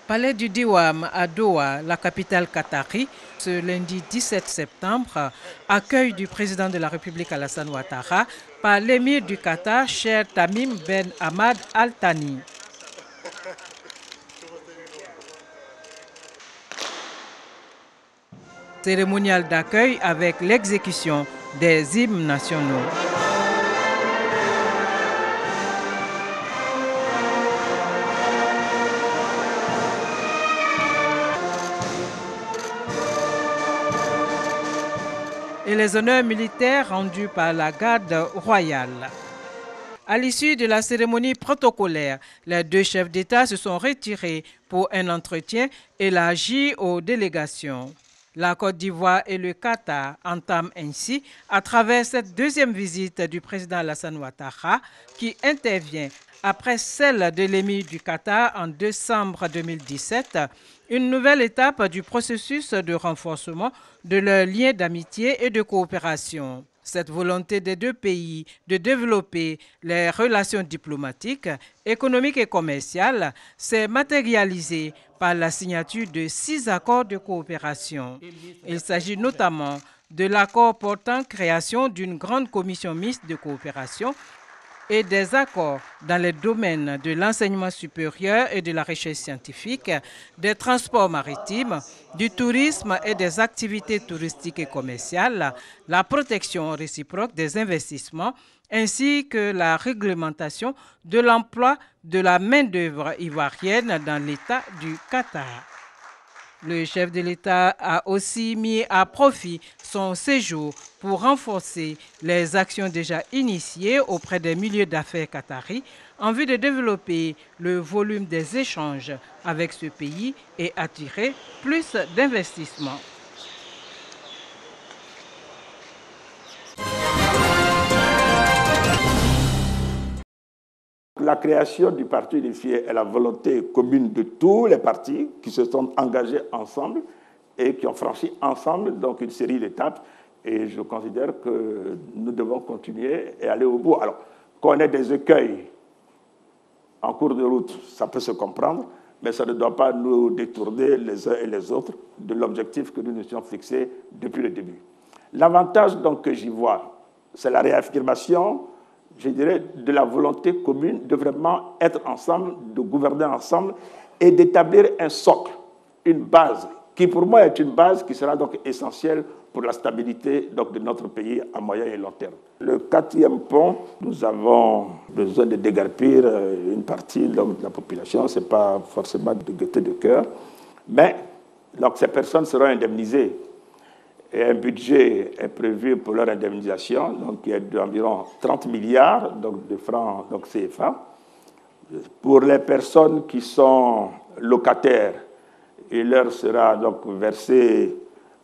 Palais du Diwam à Doha, la capitale qatari, ce lundi 17 septembre, accueil du président de la République Alassane Ouattara par l'émir du Qatar, Cheikh Tamim Ben Hamad Al Thani. Cérémonial d'accueil avec l'exécution des hymnes nationaux. Et les honneurs militaires rendus par la garde royale. À l'issue de la cérémonie protocolaire, les deux chefs d'État se sont retirés pour un entretien élargi aux délégations. La Côte d'Ivoire et le Qatar entament ainsi, à travers cette deuxième visite du président Alassane Ouattara, qui intervient après celle de l'émir du Qatar en décembre 2017, une nouvelle étape du processus de renforcement de leurs liens d'amitié et de coopération. Cette volonté des deux pays de développer les relations diplomatiques, économiques et commerciales s'est matérialisée par la signature de 6 accords de coopération. Il s'agit notamment de l'accord portant création d'une grande commission mixte de coopération et des accords dans les domaines de l'enseignement supérieur et de la recherche scientifique, des transports maritimes, du tourisme et des activités touristiques et commerciales, la protection réciproque des investissements, ainsi que la réglementation de l'emploi de la main-d'œuvre ivoirienne dans l'État du Qatar. Le chef de l'État a aussi mis à profit son séjour pour renforcer les actions déjà initiées auprès des milieux d'affaires qataris en vue de développer le volume des échanges avec ce pays et attirer plus d'investissements. La création du parti unifié est la volonté commune de tous les partis qui se sont engagés ensemble et qui ont franchi ensemble donc une série d'étapes. Et je considère que nous devons continuer et aller au bout. Alors, qu'on ait des écueils en cours de route, ça peut se comprendre, mais ça ne doit pas nous détourner les uns et les autres de l'objectif que nous nous sommes fixés depuis le début. L'avantage donc que j'y vois, c'est la réaffirmation, je dirais, de la volonté commune de vraiment être ensemble, de gouverner ensemble et d'établir un socle, une base, qui pour moi est une base qui sera donc essentielle pour la stabilité donc, de notre pays à moyen et long terme. Le quatrième pont, nous avons besoin de déguerpir une partie donc, de la population, ce n'est pas forcément de gaieté de cœur, mais donc, ces personnes seront indemnisées. Et un budget est prévu pour leur indemnisation, donc qui est d'environ 30 milliards donc, de francs donc CFA. Pour les personnes qui sont locataires, il leur sera donc versé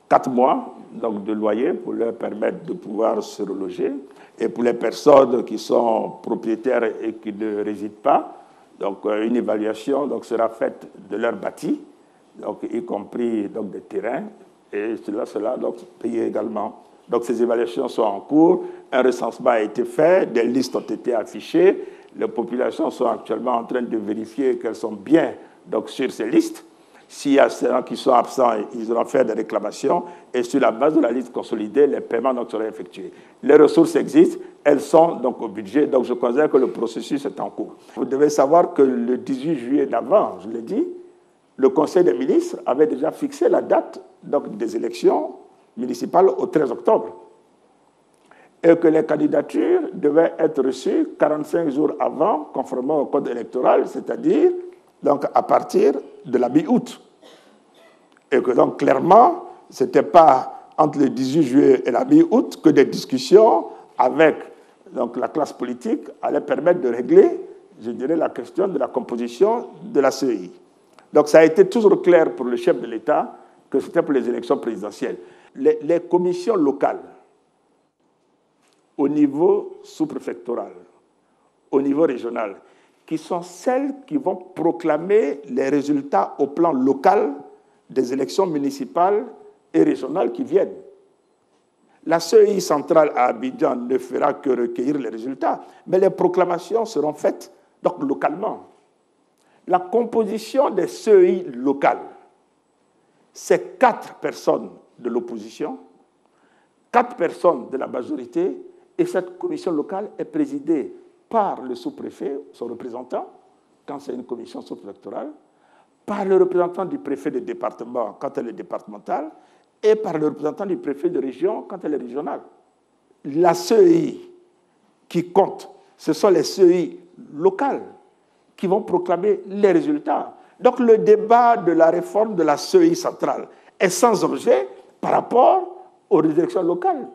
4 mois donc, de loyer pour leur permettre de pouvoir se reloger. Et pour les personnes qui sont propriétaires et qui ne résident pas, donc une évaluation donc, sera faite de leur bâti, donc, y compris donc, des terrains, et cela donc payé également. Donc ces évaluations sont en cours, un recensement a été fait, des listes ont été affichées, les populations sont actuellement en train de vérifier qu'elles sont bien donc, sur ces listes. S'il y a ceux qui sont absents, ils auront fait des réclamations, et sur la base de la liste consolidée, les paiements donc, seront effectués. Les ressources existent, elles sont donc au budget, donc je considère que le processus est en cours. Vous devez savoir que le 18 juillet d'avant, je l'ai dit, le Conseil des ministres avait déjà fixé la date donc, des élections municipales au 13 octobre et que les candidatures devaient être reçues 45 jours avant, conformément au code électoral, c'est-à-dire donc, à partir de la mi-août. Et que donc clairement, ce n'était pas entre le 18 juillet et la mi-août que des discussions avec donc, la classe politique allaient permettre de régler, je dirais, la question de la composition de la CEI. Donc ça a été toujours clair pour le chef de l'État que c'était pour les élections présidentielles. Les commissions locales, au niveau sous-préfectoral, au niveau régional, qui sont celles qui vont proclamer les résultats au plan local des élections municipales et régionales qui viennent. La CEI centrale à Abidjan ne fera que recueillir les résultats, mais les proclamations seront faites donc localement. la composition des CEI locales, c'est 4 personnes de l'opposition, 4 personnes de la majorité, et cette commission locale est présidée par le sous-préfet, son représentant, quand c'est une commission sous-préfectorale, par le représentant du préfet de département quand elle est départementale, et par le représentant du préfet de région quand elle est régionale. La CEI qui compte, ce sont les CEI locales qui vont proclamer les résultats. Donc le débat de la réforme de la CEI centrale est sans objet par rapport aux élections locales.